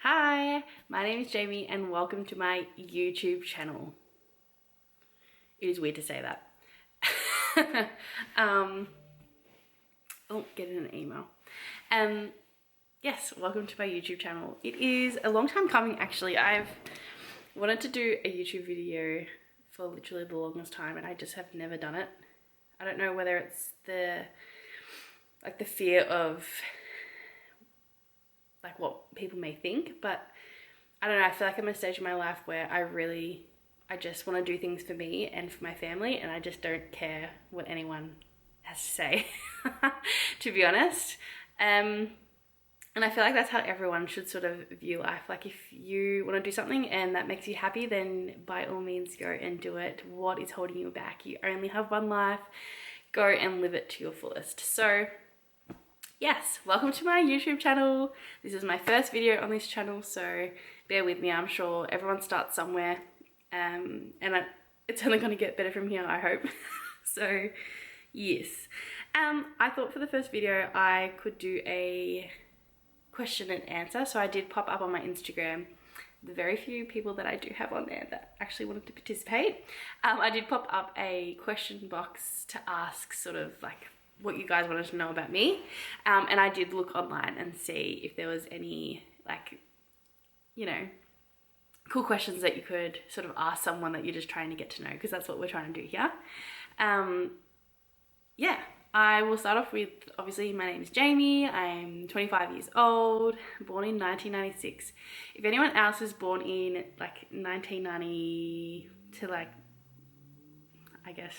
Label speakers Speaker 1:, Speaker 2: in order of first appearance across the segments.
Speaker 1: Hi, my name is Jamie and welcome to my YouTube channel. It is weird to say that. Oh, getting an email. Yes, welcome to my YouTube channel. It is a long time coming actually. I've wanted to do a YouTube video for literally the longest time and I just have never done it. I don't know whether it's the fear of like what people may think, but I don't know, I feel like I'm at a stage in my life where I just want to do things for me and for my family, and I just don't care what anyone has to say, to be honest. And I feel like that's how everyone should sort of view life. Like if you want to do something and that makes you happy, then by all means go and do it. What is holding you back? You only have one life. Go and live it to your fullest. So yes, welcome to my YouTube channel. This is my first video on this channel, so bear with me. I'm sure everyone starts somewhere, and it's only going to get better from here, I hope. So yes, I thought for the first video I could do a question and answer. So I did pop up on my Instagram the very few people that I do have on there that actually wanted to participate. I did pop up a question box to ask sort of like what you guys wanted to know about me, and I did look online and see if there was any like, you know, cool questions that you could sort of ask someone that you're just trying to get to know, because that's what we're trying to do here. Yeah, I will start off with, obviously my name is Jamie. I'm 25 years old, born in 1996. If anyone else is born in like 1990 to like, I guess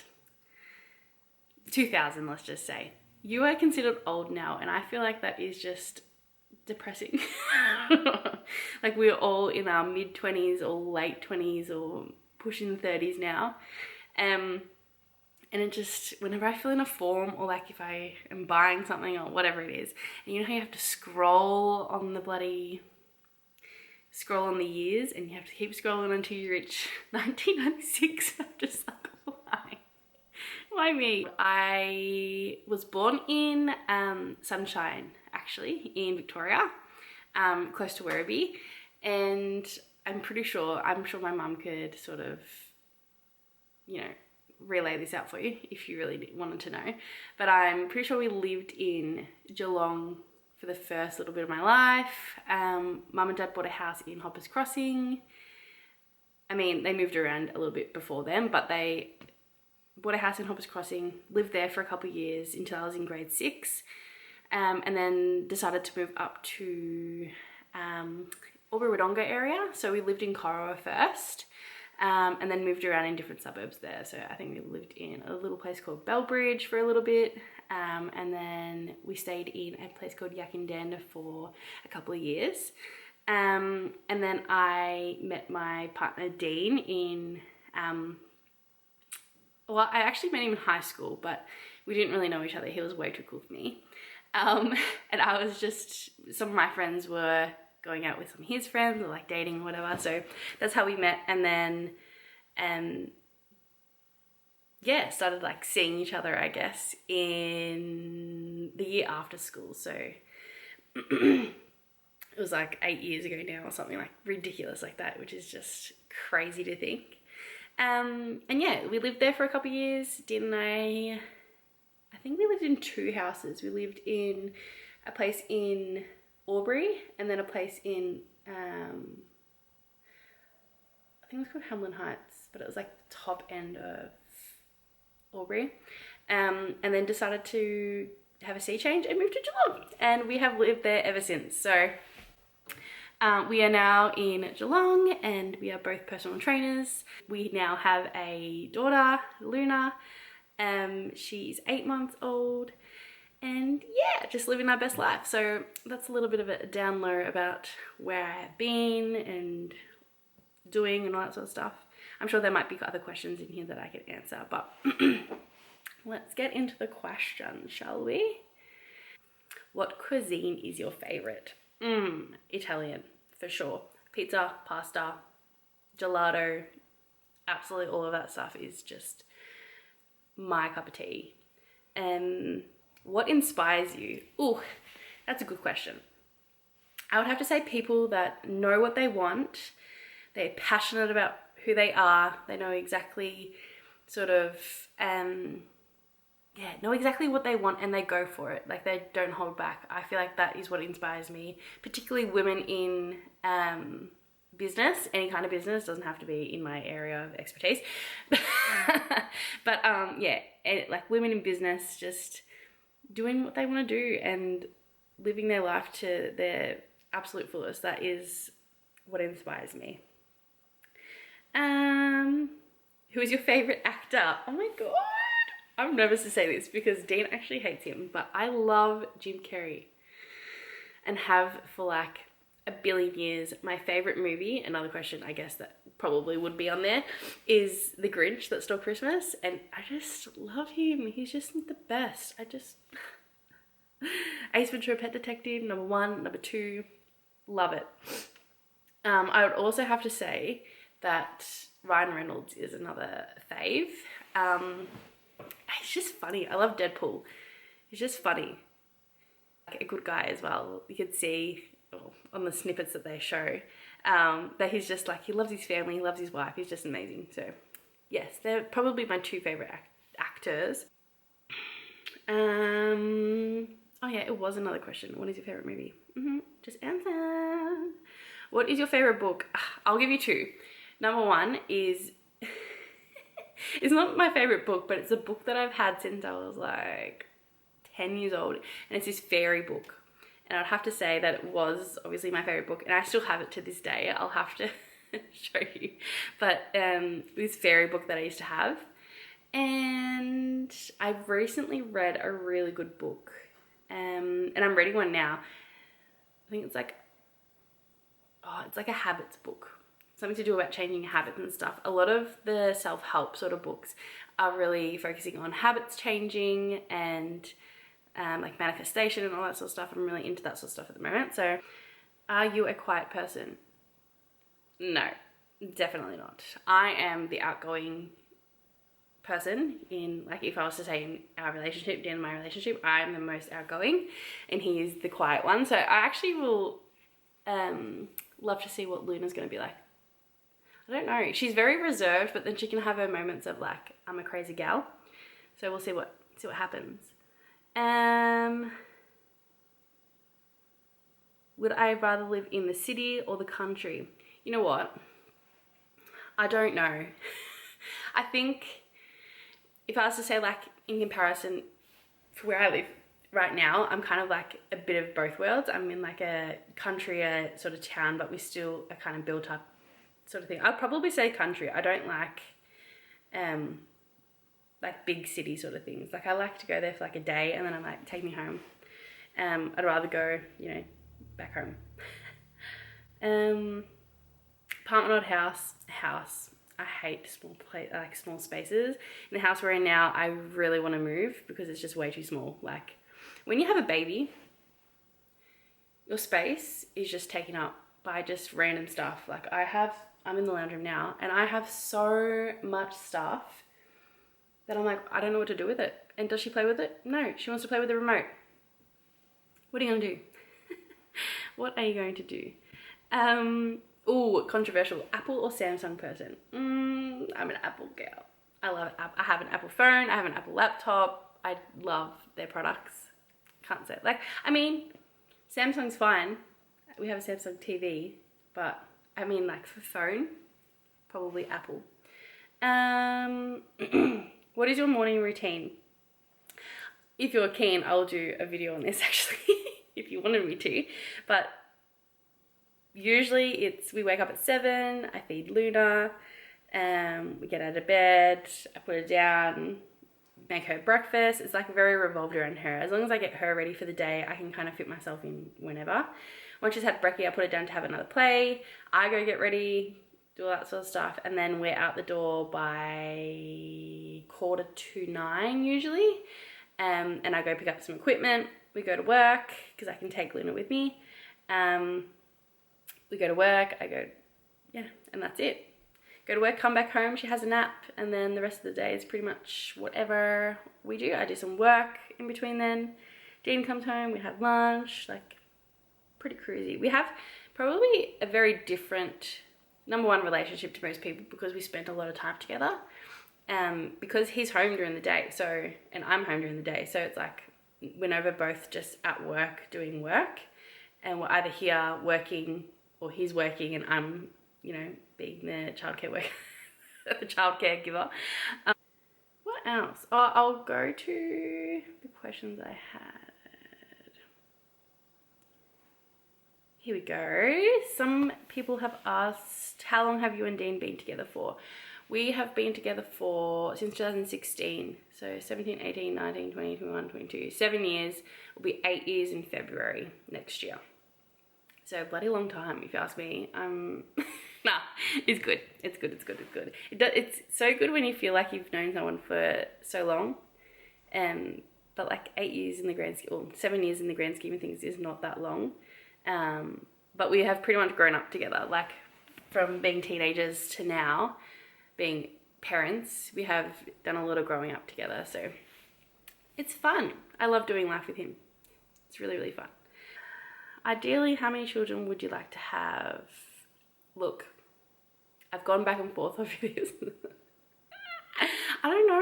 Speaker 1: 2000, let's just say, you are considered old now, and I feel like that is just depressing. Like we're all in our mid-20s or late 20s or pushing 30s now, and it just, whenever I fill in a form or like if I am buying something or whatever it is, and you know how you have to scroll on the years, and you have to keep scrolling until you reach 1996. I'm just like, why me? I was born in Sunshine, actually, in Victoria, close to Werribee, and I'm sure my mum could sort of, you know, relay this out for you if you really wanted to know. But I'm pretty sure we lived in Geelong for the first little bit of my life. Mum and Dad bought a house in Hoppers Crossing. I mean, they moved around a little bit before then, but they bought a house in Hoppers Crossing, lived there for a couple of years until I was in grade 6, and then decided to move up to Albury-Wodonga area. So we lived in Corowa first, and then moved around in different suburbs there. So I think we lived in a little place called Bellbridge for a little bit, and then we stayed in a place called Yakindanda for a couple of years. And then I met my partner Dean in well, I actually met him in high school, but we didn't really know each other. He was way too cool for me. And I was just, some of my friends were going out with some of his friends or like dating or whatever. So that's how we met. And then, yeah, started like seeing each other, I guess, in the year after school. So it was like 8 years ago now or something like ridiculous like that, which is just crazy to think. And yeah, we lived there for a couple of years, didn't I think we lived in 2 houses. We lived in a place in Albury and then a place in, I think it was called Hamlin Heights, but it was like the top end of Albury. And then decided to have a sea change and moved to Geelong. And we have lived there ever since. So we are now in Geelong and we are both personal trainers. We now have a daughter, Luna. She's 8 months old, and yeah, just living our best life. So that's a little bit of a down low about where I have been and doing and all that sort of stuff. I'm sure there might be other questions in here that I could answer, but let's get into the question, shall we? What cuisine is your favorite? Italian, for sure. Pizza, pasta, gelato, absolutely all of that stuff is just my cup of tea. What inspires you? Ooh, that's a good question. I would have to say people that know what they want, they're passionate about who they are, they know exactly sort of, know exactly what they want and they go for it. Like, they don't hold back. I feel like that is what inspires me, particularly women in business, any kind of business, doesn't have to be in my area of expertise. But like women in business just doing what they want to do and living their life to their absolute fullest. That is what inspires me. Who is your favorite actor? Oh my god, I'm nervous to say this because Dean actually hates him, but I love Jim Carrey and have for like a billion years. My favorite movie, another question I guess that probably would be on there, is The Grinch That Stole Christmas, and I just love him. He's just the best. Ace Ventura: Pet Detective, number 1, number 2, love it. I would also have to say that Ryan Reynolds is another fave. He's just funny. I love Deadpool. He's just funny. Like a good guy as well. You could see on the snippets that they show that he's just like, he loves his family, he loves his wife. He's just amazing. So yes, they're probably my 2 favorite actors. Oh yeah, it was another question. What is your favorite movie? Just answer. What is your favorite book? I'll give you 2. Number 1 is, it's not my favorite book, but it's a book that I've had since I was like 10 years old. And it's this fairy book. And I'd have to say that it was obviously my favorite book. And I still have it to this day. I'll have to show you. But this fairy book that I used to have. And I've recently read a really good book. And I'm reading one now. I think it's like, it's like a habits book. Something to do about changing habits and stuff. A lot of the self-help sort of books are really focusing on habits changing and like manifestation and all that sort of stuff. I'm really into that sort of stuff at the moment. So, are you a quiet person? No, definitely not. I am the outgoing person in, like, if I was to say in our relationship, Dan and my relationship, I am the most outgoing and he is the quiet one. So I actually will love to see what Luna's going to be like. I don't know. She's very reserved, but then she can have her moments of like, I'm a crazy gal. So we'll see what happens. Would I rather live in the city or the country? You know what? I don't know. I think if I was to say, like, in comparison for where I live right now, I'm kind of like a bit of both worlds. I'm in like a country, a sort of town, but we still are kind of built up sort of thing. I'd probably say country. I don't like big city sort of things. Like, I like to go there for like a day and then I'm like, take me home. I'd rather go, back home. Apartment or house. I hate small spaces. In the house we're in now, I really want to move because it's just way too small. Like, when you have a baby, your space is just taken up by just random stuff. Like, I'm in the lounge room now and I have so much stuff that I'm like, I don't know what to do with it. And does she play with it? No, she wants to play with the remote. What are you going to do? What are you going to do? Controversial. Apple or Samsung person? I'm an Apple girl. I love it. I have an Apple phone. I have an Apple laptop. I love their products. Can't say. Like, I mean, Samsung's fine. We have a Samsung TV. But, I mean, like, for phone, probably Apple. What is your morning routine? If you're keen, I'll do a video on this, actually, if you wanted me to. But usually we wake up at 7, I feed Luna, we get out of bed, I put her down, make her breakfast. It's like very revolved around her. As long as I get her ready for the day, I can kind of fit myself in whenever. Once she's had brekkie, I put her down to have another play. I go get ready, do all that sort of stuff, and then we're out the door by 8:45 usually. And I go pick up some equipment. We go to work because I can take Luna with me. We go to work, and that's it. Go to work, come back home, she has a nap, and then the rest of the day is pretty much whatever we do. I do some work in between then. Dean comes home, we have lunch, like pretty cruisy. We have probably a very different, number one, relationship to most people because we spent a lot of time together. Because he's home during the day, so, and I'm home during the day, so it's like we're never both just at work doing work, and we're either here working or he's working and I'm, you know, being the childcare worker, the childcare giver. What else? Oh, I'll go to the questions I had. Here we go. Some people have asked, how long have you and Dean been together for? We have been together since 2016. So 17, 18, 19, 20, 21, 22. 7 years. Will be 8 years in February next year. So bloody long time, if you ask me. Nah, it's good. It's good. It's good. It's good. It's so good when you feel like you've known someone for so long. But like 8 years in the grand scheme, or 7 years in the grand scheme of things is not that long. But we have pretty much grown up together. Like from being teenagers to now, being parents, we have done a lot of growing up together, so it's fun. I love doing life with him. It's really, really fun. Ideally, how many children would you like to have? Look, I've gone back and forth over this. I don't know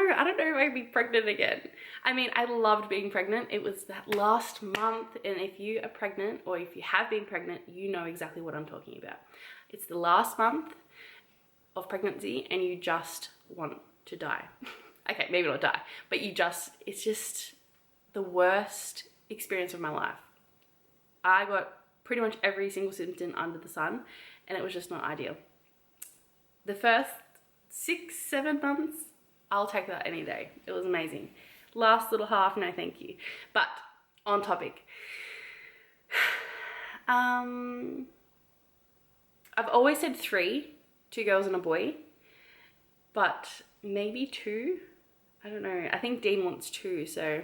Speaker 1: if I'd be pregnant again. I mean, I loved being pregnant. It was that last month, and if you are pregnant or if you have been pregnant, you know exactly what I'm talking about. It's the last month of pregnancy and you just want to die. Okay, maybe not die, but it's just the worst experience of my life. I got pretty much every single symptom under the sun and it was just not ideal. The first 6-7 months, I'll take that any day. It was amazing. Last little half, no thank you. But on topic. I've always said 3. 2 girls and a boy, but maybe 2. I don't know. I think Dean wants 2, so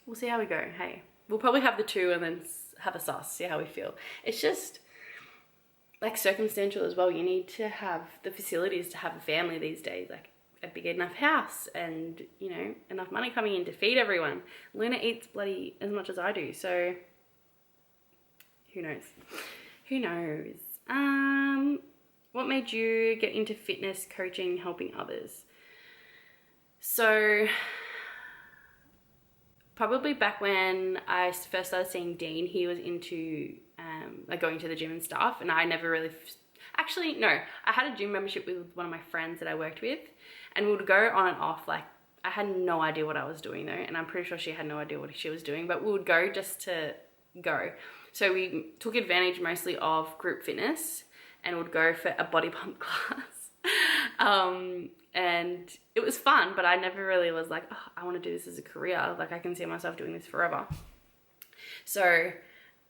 Speaker 1: we'll see how we go. Hey, we'll probably have the 2 and then have a sus, see how we feel. It's just like circumstantial as well. You need to have the facilities to have a family these days, like a big enough house and, you know, enough money coming in to feed everyone. Luna eats bloody as much as I do, so who knows? Who knows? What made you get into fitness, coaching, helping others? So probably back when I first started seeing Dean, he was into like going to the gym and stuff, and I never really, actually no, I had a gym membership with one of my friends that I worked with, and we would go on and off. Like I had no idea what I was doing though, and I'm pretty sure she had no idea what she was doing, but we would go just to go. So we took advantage mostly of group fitness and would go for a body pump class. And it was fun, but I never really was like, oh, I want to do this as a career. Like I can see myself doing this forever. So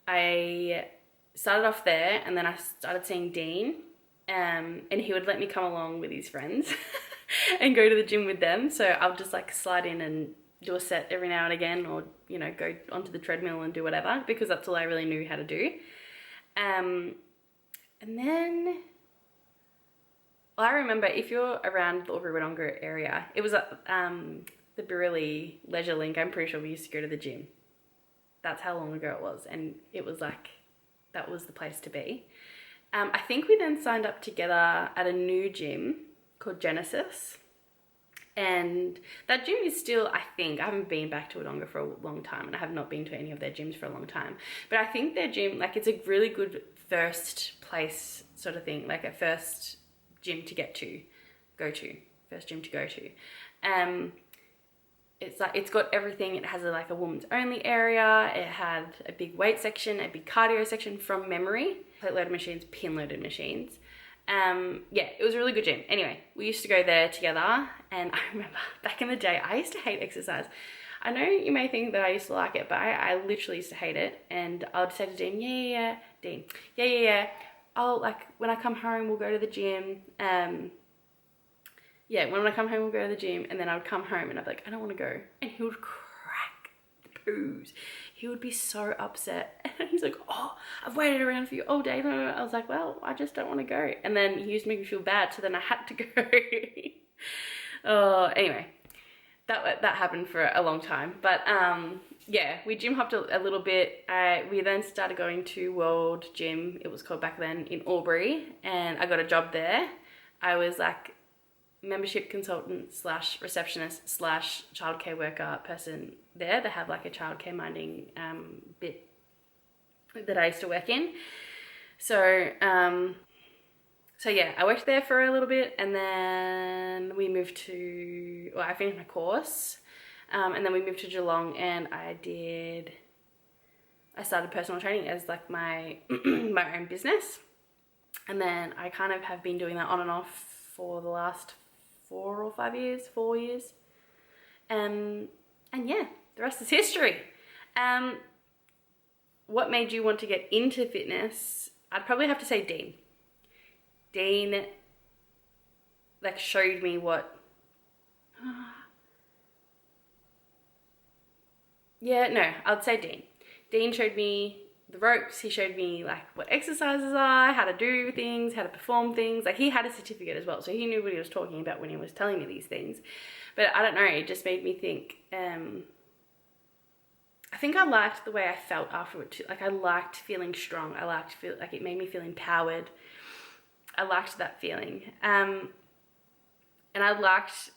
Speaker 1: I started off there, and then I started seeing Dean, and he would let me come along with his friends and go to the gym with them. So I'll just like slide in and do a set every now and again, or, you know, go onto the treadmill and do whatever, because that's all I really knew how to do. And then, well, I remember if you're around the Albury-Wodonga area, it was at the Barilli Leisure Link. I'm pretty sure we used to go to the gym. That's how long ago it was. And it was like, that was the place to be. I think we then signed up together at a new gym called Genesis. And that gym is still, I think, I haven't been back to Wodonga for a long time, and I have not been to any of their gyms for a long time. But I think their gym, like, it's a really good first place sort of thing, like a first gym to first gym to go to. It's like, it's got everything. It has like a women's only area. It had a big weight section, a big cardio section from memory, plate loaded machines, pin loaded machines. Yeah, it was a really good gym. Anyway, we used to go there together, and I remember back in the day, I used to hate exercise. I know you may think that I used to like it, but I literally used to hate it. And I would say to Dean, Dean, I'll, like, when I come home, we'll go to the gym. Yeah, when I come home, we'll go to the gym. And then I would come home and I'd be like, I don't want to go. And he would crack the poos. He would be so upset. And he's like, oh, I've waited around for you all day. I was like, well, I just don't want to go. And then he used to make me feel bad, so then I had to go. Oh, anyway, that happened for a long time. But yeah, we gym hopped a little bit. We then started going to World Gym, it was called back then, in Albury, and I got a job there. I was like membership consultant slash receptionist slash childcare worker person there. They have like a childcare minding bit that I used to work in. So yeah, I worked there for a little bit, and then we moved to, well, I finished my course, and then we moved to Geelong, and I started personal training as like my my own business. And then I kind of have been doing that on and off for the last 4 years. And yeah, the rest is history. What made you want to get into fitness? I'd probably have to say Dean. Dean, like, showed me what... yeah, no, I'd say Dean. Dean showed me the ropes. He showed me like what exercises are, how to do things, how to perform things. Like, he had a certificate as well, so he knew what he was talking about when he was telling me these things. But I don't know, it just made me think, I think I liked the way I felt afterward too. Like, I liked feeling strong. I liked like it made me feel empowered. I liked that feeling. And I liked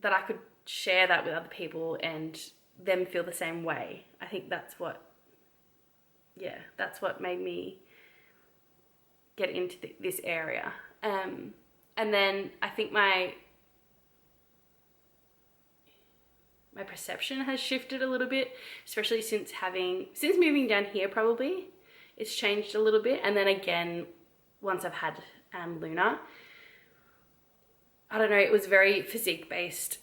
Speaker 1: that I could share that with other people and them feel the same way. I think that's what made me get into this area. And then I think my perception has shifted a little bit, especially since moving down here. Probably it's changed a little bit. And then again, once I've had Luna, I don't know, it was very physique based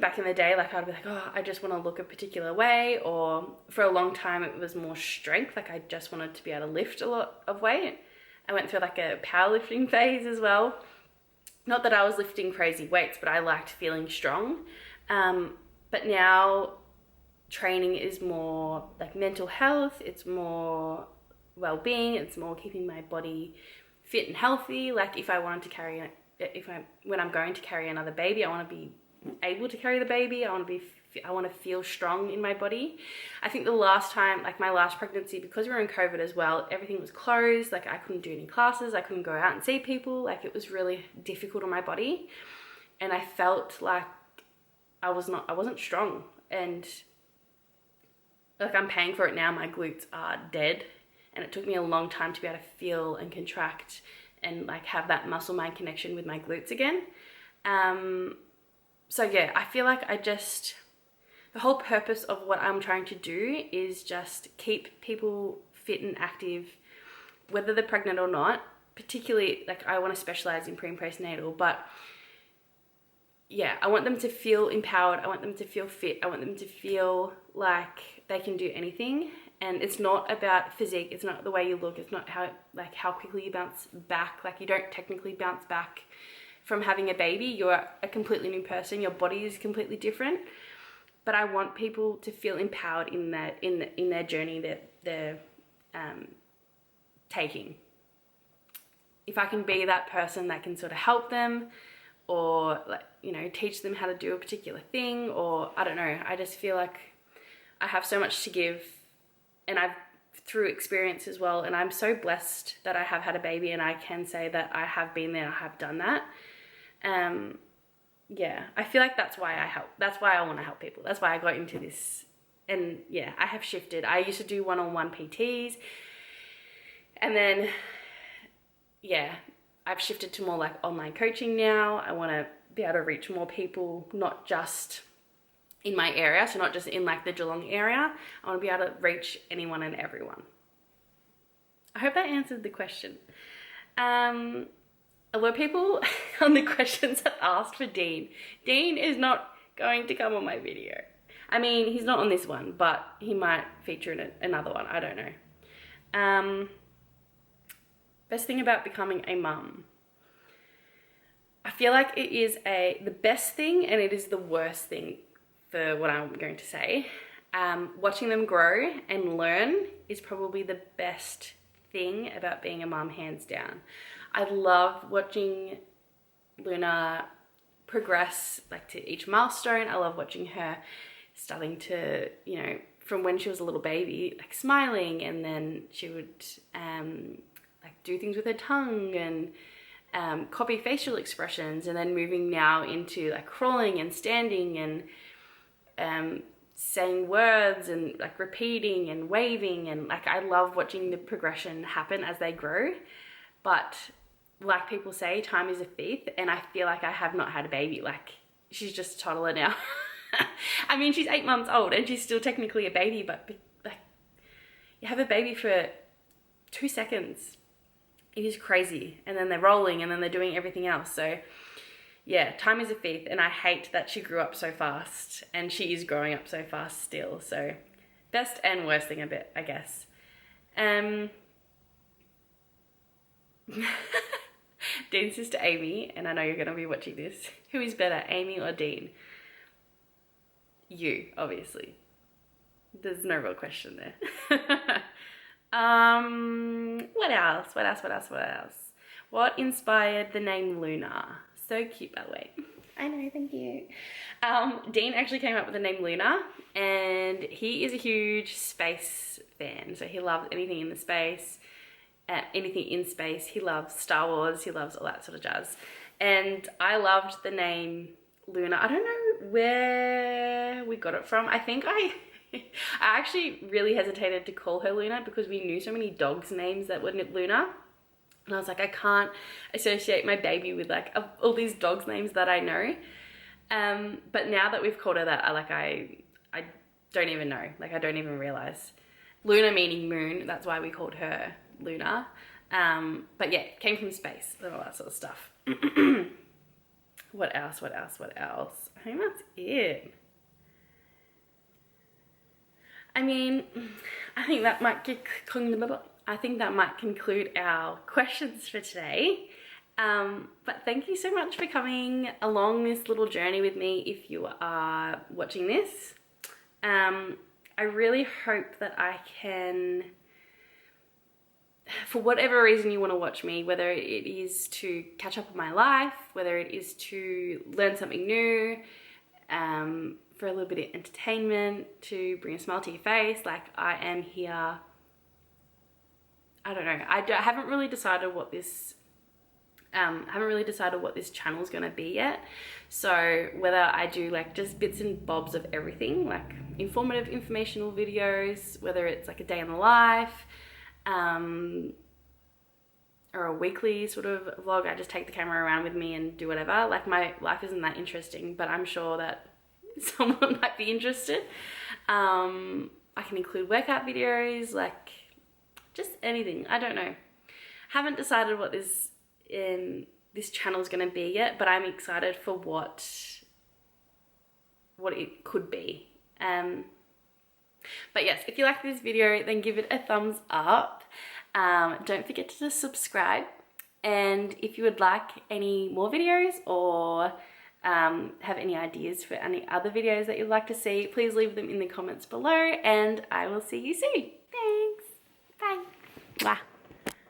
Speaker 1: back in the day. Like, I'd be like, oh, I just want to look a particular way, or for a long time it was more strength. Like, I just wanted to be able to lift a lot of weight. I went through like a powerlifting phase as well. Not that I was lifting crazy weights, but I liked feeling strong. But now training is more like mental health. It's more well-being. It's more keeping my body fit and healthy. Like, if I wanted to when I'm going to carry another baby, I want to be able to carry the baby. I want to feel strong in my body. I think the last time, like my last pregnancy, because we were in COVID as well, everything was closed. Like, I couldn't do any classes. I couldn't go out and see people. Like, it was really difficult on my body. And I felt like I wasn't strong. And like, I'm paying for it now. My glutes are dead. And it took me a long time to be able to feel and contract and like have that muscle mind connection with my glutes again. So yeah, I feel like the whole purpose of what I'm trying to do is just keep people fit and active, whether they're pregnant or not. Particularly, like, I want to specialize in pre and postnatal, but yeah, I want them to feel empowered. I want them to feel fit. I want them to feel like they can do anything. And it's not about physique. It's not the way you look. It's not how quickly you bounce back. Like, you don't technically bounce back from having a baby. You're a completely new person. Your body is completely different. But I want people to feel empowered in their journey that they're taking. If I can be that person that can sort of help them, or like, you know, teach them how to do a particular thing, or I don't know. I just feel like I have so much to give. And I've, through experience as well, and I'm so blessed that I have had a baby, and I can say that I have been there, I have done that. Yeah, I feel like that's why I want to help people. That's why I got into this. And yeah, I have shifted. I used to do one-on-one PTs, and then yeah, I've shifted to more like online coaching now. I want to be able to reach more people, not just in my area, so not just in like the Geelong area. I want to be able to reach anyone and everyone. I hope that answered the question. A lot of people on the questions have asked for Dean. Dean is not going to come on my video. I mean, he's not on this one, but he might feature in another one. I don't know. Best thing about becoming a mum. I feel like it is the best thing, and it is the worst thing for what I'm going to say. Watching them grow and learn is probably the best thing about being a mum, hands down. I love watching Luna progress, like, to each milestone. I love watching her starting to, you know, from when she was a little baby, like smiling, and then she would like do things with her tongue and copy facial expressions, and then moving now into like crawling and standing and saying words and like repeating and waving, and like I love watching the progression happen as they grow. But like people say, time is a thief, and I feel like I have not had a baby. Like, she's just a toddler now. I mean, she's 8 months old and she's still technically a baby, but like, you have a baby for 2 seconds. It is crazy. And then they're rolling, and then they're doing everything else. So yeah, time is a thief, and I hate that she grew up so fast, and she is growing up so fast still. So best and worst thing a bit, I guess. Dean's sister Amy, and I know you're going to be watching this. Who is better, Amy or Dean? You, obviously. There's no real question there. What else? What inspired the name Luna? So cute, by the way. I know, thank you. Dean actually came up with the name Luna, and he is a huge space fan. So he loves anything in the space, anything in space. He loves Star Wars. He loves all that sort of jazz. And I loved the name Luna. I don't know where we got it from. I think I actually really hesitated to call her Luna because we knew so many dogs' names that were Luna. And I was like, I can't associate my baby with like all these dogs' names that I know. But now that we've called her that, I don't even know. Like, I don't even realize. Luna meaning moon. That's why we called her Luna. But yeah, came from space and all that sort of stuff. What else? I think that's it. I mean, I think that might conclude our questions for today. But thank you so much for coming along this little journey with me if you are watching this. I really hope that I can, for whatever reason you want to watch me, whether it is to catch up on my life, whether it is to learn something new, for a little bit of entertainment, to bring a smile to your face, like, I am here. I don't know. I haven't really decided what this channel is going to be yet. So whether I do like just bits and bobs of everything, like informative, informational videos, whether it's like a day in the life, or a weekly sort of vlog, I just take the camera around with me and do whatever. Like, my life isn't that interesting, but I'm sure that someone might be interested. I can include workout videos, like just anything. I don't know. Haven't decided what this channel is going to be yet, but I'm excited for what it could be. But yes, if you like this video, then give it a thumbs up. Don't forget to subscribe. And if you would like any more videos or have any ideas for any other videos that you'd like to see, please leave them in the comments below, and I will see you soon. Thanks. Bye. Mwah.